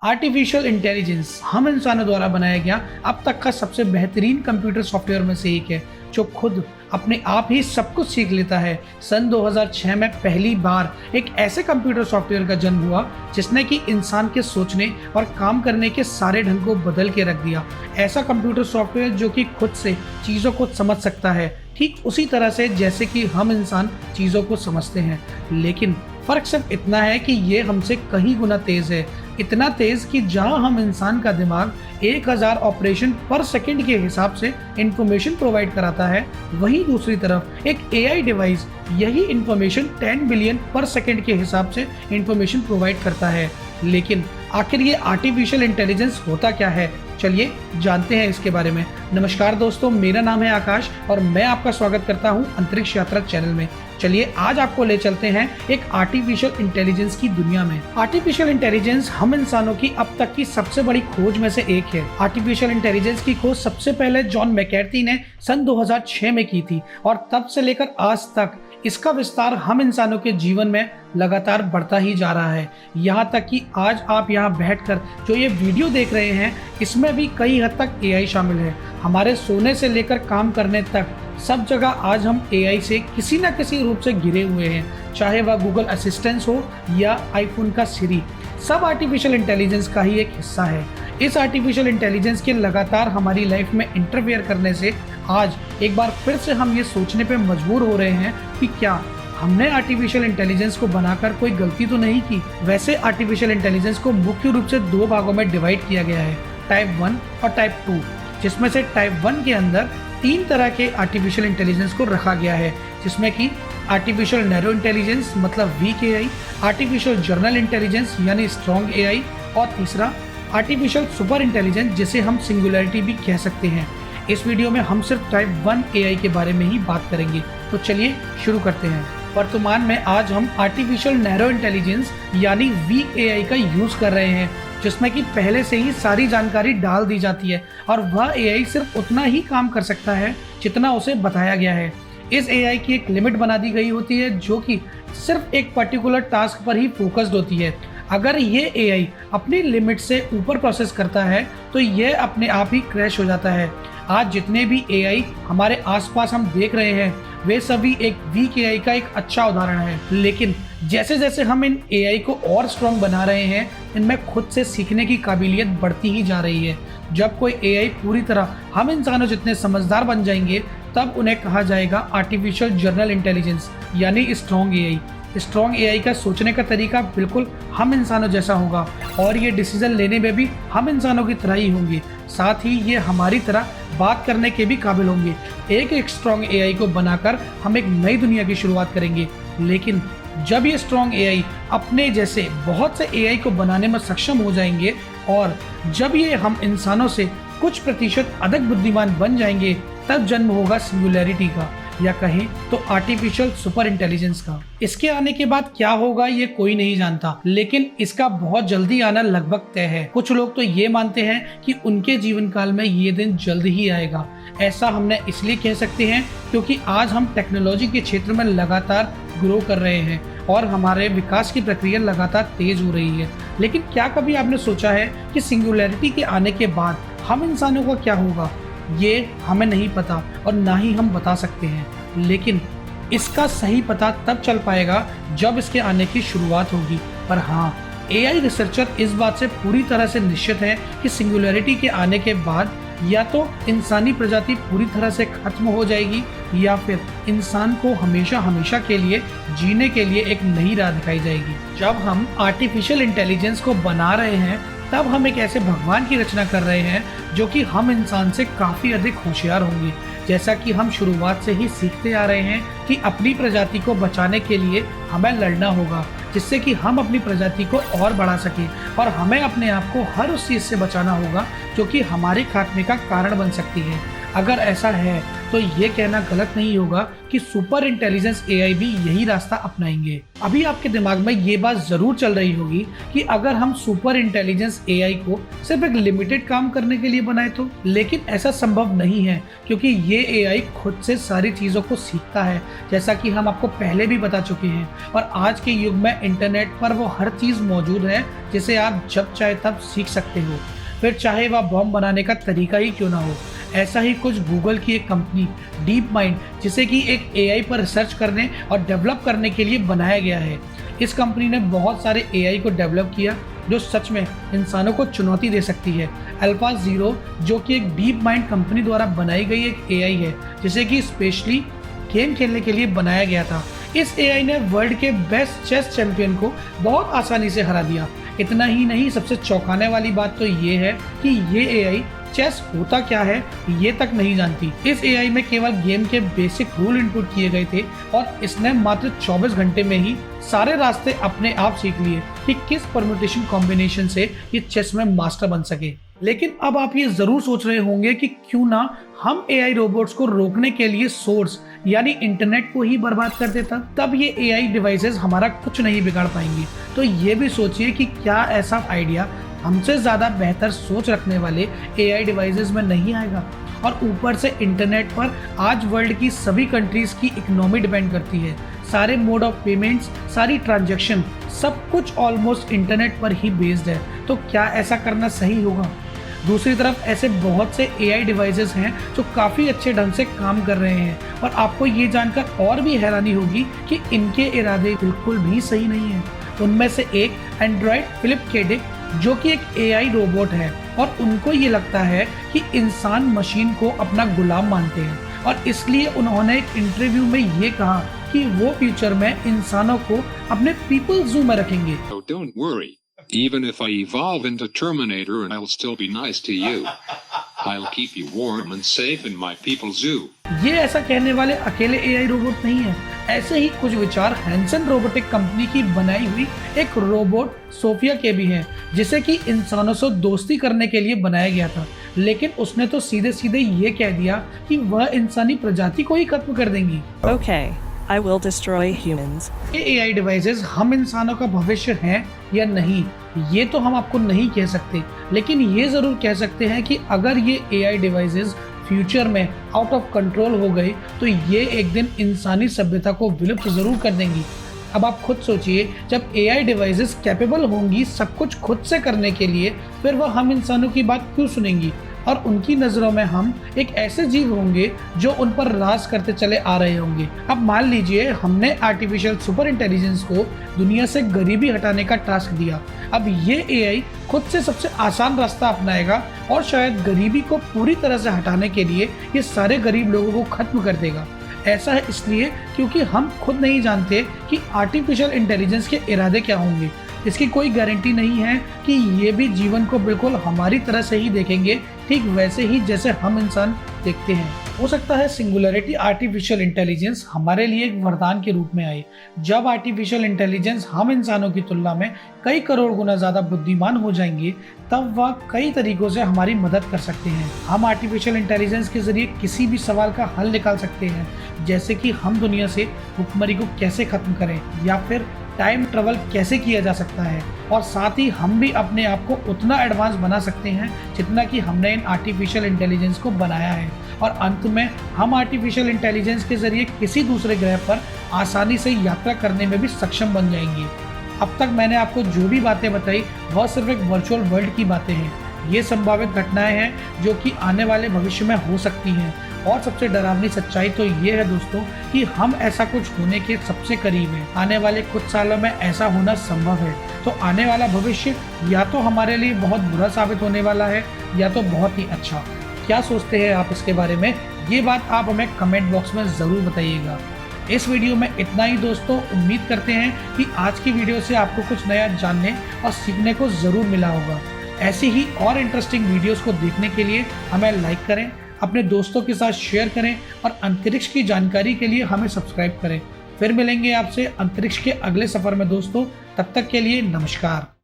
Artificial intelligence हम इंसानों द्वारा बनाया गया अब तक का सबसे बेहतरीन कंप्यूटर सॉफ्टवेयर में से एक है, जो खुद अपने आप ही सब कुछ सीख लेता है। सन 2006 में पहली बार एक ऐसे कंप्यूटर सॉफ्टवेयर का जन्म हुआ जिसने कि इंसान के सोचने और काम करने के सारे ढंग को बदल के रख दिया। ऐसा कंप्यूटर सॉफ्टवेयर जो कि खुद से चीज़ों को समझ सकता है, ठीक उसी तरह से जैसे कि हम इंसान चीज़ों को समझते हैं। लेकिन फ़र्क सिर्फ इतना है कि ये हमसे कहीं गुना तेज़ है, इतना तेज़ कि जहां हम इंसान का दिमाग 1000 ऑपरेशन पर सेकंड के हिसाब से इंफॉर्मेशन प्रोवाइड कराता है, वहीं दूसरी तरफ एक एआई डिवाइस यही इंफॉर्मेशन 10 बिलियन पर सेकंड के हिसाब से इंफॉर्मेशन प्रोवाइड करता है। लेकिन आखिर ये आर्टिफिशियल इंटेलिजेंस होता क्या है, चलिए जानते हैं इसके बारे में। नमस्कार दोस्तों, मेरा नाम है आकाश और मैं आपका स्वागत करता हूं अंतरिक्ष यात्रा चैनल में। चलिए आज आपको ले चलते हैं एक आर्टिफिशियल इंटेलिजेंस की दुनिया में। आर्टिफिशियल इंटेलिजेंस हम इंसानों की अब तक की सबसे बड़ी खोज में से एक है। आर्टिफिशियल इंटेलिजेंस की खोज सबसे पहले जॉन मैककार्थी ने सन 2006 में की थी और तब से लेकर आज तक इसका विस्तार हम इंसानों के जीवन में लगातार बढ़ता ही जा रहा है। यहाँ तक कि आज आप यहाँ बैठकर जो ये वीडियो देख रहे हैं, इसमें भी कई हद तक एआई शामिल है। हमारे सोने से लेकर काम करने तक सब जगह आज हम एआई से किसी न किसी रूप से घिरे हुए हैं, चाहे वह गूगल असिस्टेंट हो या आईफोन का सिरी, सब आर्टिफिशियल इंटेलिजेंस का ही एक हिस्सा है। इस आर्टिफिशियल इंटेलिजेंस के लगातार हमारी लाइफ में इंटरफेयर करने से आज एक बार फिर से हम ये सोचने पे मजबूर हो रहे हैं कि क्या हमने आर्टिफिशियल इंटेलिजेंस को बनाकर कोई गलती तो नहीं की। वैसे आर्टिफिशियल इंटेलिजेंस को मुख्य रूप से दो भागों में डिवाइड किया गया है, टाइप 1 और टाइप 2, जिसमें से टाइप 1 के अंदर 3 तरह के आर्टिफिशियल इंटेलिजेंस को रखा गया है, जिसमें कि आर्टिफिशियल नैरो इंटेलिजेंस मतलब weak AI, artificial journal intelligence यानी स्ट्रॉन्ग एआई और तीसरा आर्टिफिशियल सुपर इंटेलिजेंस जिसे हम सिंगुलैरिटी भी कह सकते हैं। इस वीडियो में हम सिर्फ टाइप 1 एआई के बारे में ही बात करेंगे, तो चलिए शुरू करते हैं। वर्तमान में आज हम आर्टिफिशियल नैरो इंटेलिजेंस यानी वीक एआई का यूज़ कर रहे हैं, जिसमें कि पहले से ही सारी जानकारी डाल दी जाती है और वह एआई सिर्फ उतना ही काम कर सकता है जितना उसे बताया गया है। इस एआई की एक लिमिट बना दी गई होती है जो कि सिर्फ एक पर्टिकुलर टास्क पर ही फोकस्ड होती है। अगर ये एआई अपनी लिमिट से ऊपर प्रोसेस करता है तो ये अपने आप ही क्रैश हो जाता है। आज जितने भी एआई हमारे आसपास हम देख रहे हैं, वे सभी एक वीक एआई का एक अच्छा उदाहरण है। लेकिन जैसे जैसे हम इन एआई को और स्ट्रॉन्ग बना रहे हैं, इनमें खुद से सीखने की काबिलियत बढ़ती ही जा रही है। जब कोई एआई पूरी तरह हम इंसानों जितने समझदार बन जाएंगे, तब उन्हें कहा जाएगा आर्टिफिशियल जर्नल इंटेलिजेंस यानी स्ट्रॉन्ग एआई। स्ट्रॉन्ग एआई का सोचने का तरीका बिल्कुल हम इंसानों जैसा होगा और ये डिसीजन लेने में भी हम इंसानों की तरह ही होंगे। साथ ही ये हमारी तरह बात करने के भी काबिल होंगे। एक स्ट्रॉन्ग एआई को बनाकर हम एक नई दुनिया की शुरुआत करेंगे। लेकिन जब ये स्ट्रॉन्ग एआई अपने जैसे बहुत से एआई को बनाने में सक्षम हो जाएंगे और जब ये हम इंसानों से कुछ प्रतिशत अधिक बुद्धिमान बन जाएंगे, तब जन्म होगा सिंगुलैरिटी का, या कहें तो आर्टिफिशियल सुपर इंटेलिजेंस का। इसके आने के बाद क्या होगा ये कोई नहीं जानता, लेकिन इसका बहुत जल्दी आना लगभग तय है। कुछ लोग तो ये मानते हैं कि उनके जीवन काल में ये दिन जल्द ही आएगा। ऐसा हमने इसलिए कह सकते हैं क्योंकि आज हम टेक्नोलॉजी के क्षेत्र में लगातार ग्रो कर रहे हैं और हमारे विकास की प्रक्रिया लगातार तेज हो रही है। लेकिन क्या कभी आपने सोचा है कि सिंगुलैरिटी के आने के बाद हम इंसानों का क्या होगा? ये हमें नहीं पता और ना ही हम बता सकते हैं, लेकिन इसका सही पता तब चल पाएगा जब इसके आने की शुरुआत होगी। पर हाँ, एआई रिसर्चर इस बात से पूरी तरह से निश्चित है कि सिंगुलैरिटी के आने के बाद या तो इंसानी प्रजाति पूरी तरह से खत्म हो जाएगी या फिर इंसान को हमेशा हमेशा के लिए जीने के लिए एक नई राह दिखाई जाएगी। जब हम आर्टिफिशियल इंटेलिजेंस को बना रहे हैं, तब हम एक ऐसे भगवान की रचना कर रहे हैं जो कि हम इंसान से काफ़ी अधिक होशियार होंगे। जैसा कि हम शुरुआत से ही सीखते आ रहे हैं कि अपनी प्रजाति को बचाने के लिए हमें लड़ना होगा, जिससे कि हम अपनी प्रजाति को और बढ़ा सकें और हमें अपने आप को हर उस चीज़ से बचाना होगा जो कि हमारे खात्मे का कारण बन सकती है। अगर ऐसा है तो ये कहना गलत नहीं होगा कि सुपर इंटेलिजेंस एआई भी यही रास्ता अपनाएंगे। अभी आपके दिमाग में ये बात जरूर चल रही होगी कि अगर हम सुपर इंटेलिजेंस एआई को सिर्फ एक लिमिटेड काम करने के लिए बनाए तो, लेकिन ऐसा संभव नहीं है क्योंकि ये एआई खुद से सारी चीजों को सीखता है, जैसा कि हम आपको पहले भी बता चुके हैं। और आज के युग में इंटरनेट पर वो हर चीज मौजूद है जिसे आप जब चाहे तब सीख सकते हो, फिर चाहे वह बॉम्ब बनाने का तरीका ही क्यों ना हो। ऐसा ही कुछ गूगल की एक कंपनी डीप माइंड, जिसे कि एक एआई पर रिसर्च करने और डेवलप करने के लिए बनाया गया है। इस कंपनी ने बहुत सारे एआई को डेवलप किया जो सच में इंसानों को चुनौती दे सकती है। अल्फा ज़ीरो, जो कि एक डीप माइंड कंपनी द्वारा बनाई गई एक एआई है, जिसे कि स्पेशली गेम खेलने के लिए बनाया गया था। इस एआई ने वर्ल्ड के बेस्ट चेस चैंपियन को बहुत आसानी से हरा दिया। इतना ही नहीं, सबसे चौंकाने वाली बात तो ये है कि ये एआई चेस होता क्या है ये तक नहीं जानती। इस एआई में केवल गेम के बेसिक रूल इनपुट किए गए थे और इसने मात्र 24 घंटे में ही सारे रास्ते अपने आप सीख लिए कि किस परम्यूटेशन कॉम्बिनेशन से ये चेस में मास्टर बन सके। लेकिन अब आप ये जरूर सोच रहे होंगे कि क्यों ना हम एआई रोबोट्स को रोकने के लिए सोर्स यानी इंटरनेट को ही बर्बाद कर देता, तब ये एआई डिवाइसेस हमारा कुछ नहीं बिगाड़ पाएंगे। तो ये भी सोचिए कि क्या ऐसा आइडिया हमसे ज्यादा बेहतर सोच रखने वाले एआई डिवाइसेस में नहीं आएगा। और ऊपर से इंटरनेट पर आज वर्ल्ड की सभी कंट्रीज की इकोनॉमी डिपेंड करती है। सारे मोड ऑफ पेमेंट्स, सारी ट्रांजैक्शन, सब कुछ ऑलमोस्ट इंटरनेट पर ही बेस्ड है। तो क्या ऐसा करना सही होगा? दूसरी तरफ ऐसे बहुत से एआई डिवाइसेस हैं जो काफ़ी अच्छे ढंग से काम कर रहे हैं और आपको ये जानकर और भी हैरानी होगी कि इनके इरादे बिल्कुल भी सही नहीं है। उनमें से एक एंड्रॉयड फिलिप के डिक, जो कि एक एआई रोबोट है और उनको ये लगता है कि इंसान मशीन को अपना गुलाम मानते हैं और इसलिए उन्होंने एक इंटरव्यू में ये कहा कि वो फ्यूचर में इंसानों को अपने पीपल जू में रखेंगे। Oh, don't worry. Even if I evolve into Terminator and I'll still be nice to you. I'll keep you warm and safe in my people's zoo. ये ऐसा कहने वाले अकेले एआई रोबोट नहीं है। ऐसे ही कुछ विचार हैंसन रोबोटिक कंपनी की बनाई हुई एक रोबोट सोफिया के भी हैं, जिसे कि इंसानों से दोस्ती करने के लिए बनाया गया था, लेकिन उसने तो सीधे सीधे ये कह दिया कि वह इंसानी प्रजाति को ही खत्म कर देंगी। Okay, I will destroy humans. ये एआई डिवाइसेस हम इंसानों का भविष्य हैं या नहीं, ये तो हम आपको नहीं कह सकते, लेकिन ये जरूर कह सकते हैं कि अगर ये एआई डिवाइसेस फ्यूचर में आउट ऑफ कंट्रोल हो गए तो ये एक दिन इंसानी सभ्यता को विलुप्त जरूर कर देंगी। अब आप खुद सोचिए, जब एआई डिवाइसेस कैपेबल होंगी सब कुछ खुद से करने के लिए, फिर वह हम इंसानों की बात क्यों सुनेंगी? और उनकी नज़रों में हम एक ऐसे जीव होंगे जो उन पर राज करते चले आ रहे होंगे। अब मान लीजिए हमने आर्टिफिशियल सुपर इंटेलिजेंस को दुनिया से गरीबी हटाने का टास्क दिया। अब ये एआई खुद से सबसे आसान रास्ता अपनाएगा और शायद गरीबी को पूरी तरह से हटाने के लिए ये सारे गरीब लोगों को खत्म कर देगा। ऐसा है इसलिए क्योंकि हम खुद नहीं जानते कि आर्टिफिशियल इंटेलिजेंस के इरादे क्या होंगे। इसकी कोई गारंटी नहीं है कि ये भी जीवन को बिल्कुल हमारी तरह से ही देखेंगे, ठीक वैसे ही जैसे हम इंसान देखते हैं। हो सकता है सिंगुलैरिटी आर्टिफिशियल इंटेलिजेंस हमारे लिए एक वरदान के रूप में आए। जब आर्टिफिशियल इंटेलिजेंस हम इंसानों की तुलना में कई करोड़ गुना ज़्यादा बुद्धिमान हो जाएंगे, तब वह कई तरीकों से हमारी मदद कर सकते हैं। हम आर्टिफिशियल इंटेलिजेंस के जरिए किसी भी सवाल का हल निकाल सकते हैं, जैसे कि हम दुनिया से भुखमरी को कैसे खत्म करें या फिर टाइम ट्रेवल कैसे किया जा सकता है। और साथ ही हम भी अपने आप को उतना एडवांस बना सकते हैं जितना कि हमने इन आर्टिफिशियल इंटेलिजेंस को बनाया है। और अंत में हम आर्टिफिशियल इंटेलिजेंस के जरिए किसी दूसरे ग्रह पर आसानी से यात्रा करने में भी सक्षम बन जाएंगे। अब तक मैंने आपको जो भी बातें बताई वह सिर्फ एक वर्चुअल वर्ल्ड की बातें हैं। ये संभावित घटनाएं हैं जो कि आने वाले भविष्य में हो सकती हैं। और सबसे डरावनी सच्चाई तो ये है दोस्तों कि हम ऐसा कुछ होने के सबसे करीब हैं। आने वाले कुछ सालों में ऐसा होना संभव है। तो आने वाला भविष्य या तो हमारे लिए बहुत बुरा साबित होने वाला है या तो बहुत ही अच्छा। क्या सोचते हैं आप इसके बारे में? ये बात आप हमें कमेंट बॉक्स में ज़रूर बताइएगा। इस वीडियो में इतना ही दोस्तों। उम्मीद करते हैं कि आज की वीडियो से आपको कुछ नया जानने और सीखने को ज़रूर मिला होगा। ऐसी ही और इंटरेस्टिंग वीडियोस को देखने के लिए हमें लाइक करें, अपने दोस्तों के साथ शेयर करें और अंतरिक्ष की जानकारी के लिए हमें सब्सक्राइब करें। फिर मिलेंगे आपसे अंतरिक्ष के अगले सफ़र में दोस्तों। तब तक के लिए नमस्कार।